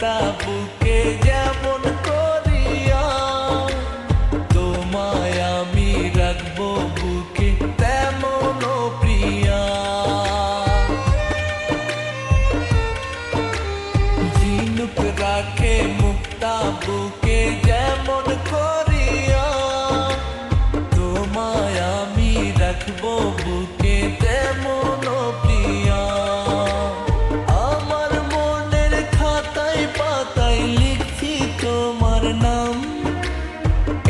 মুক্তা বুকে যেমন করিয়া, তোমায় আমি রাখবো বুকে তেমন প্রিয়া। ঝিনুক রাখে মুক্তা বুকে যেমন করিয়া, তোমায় আমি রাখবো বুকে তেমন প্রিয়া। আমার মনের খাতায় পাতায় লিখছি তোমার নাম,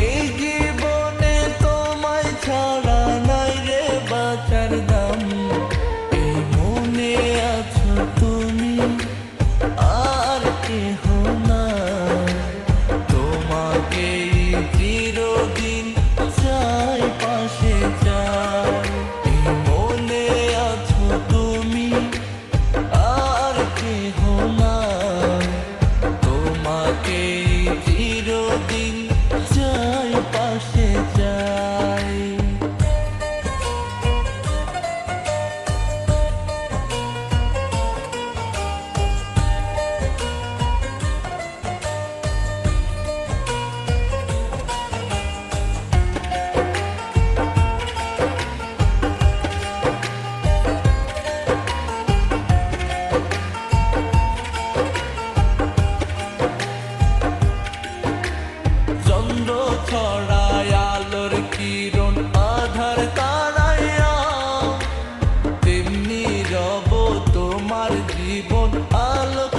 এই জীবনে তোমায় ছাড়া নাই রে বাঁচার দাম। এই মনে আছো তুমি আর কেহ না, তোমাকে চিরদিন চাই পাশে চাই। এই মনে আছো তুমি আর কেহ না, তোমাকে চিরদিন চাই পাশে চাই। চন্দ্র ছড়ায় আলোর কিরণ আধার তারাইয়া, তেমনি রব তোমার জীবন আলোক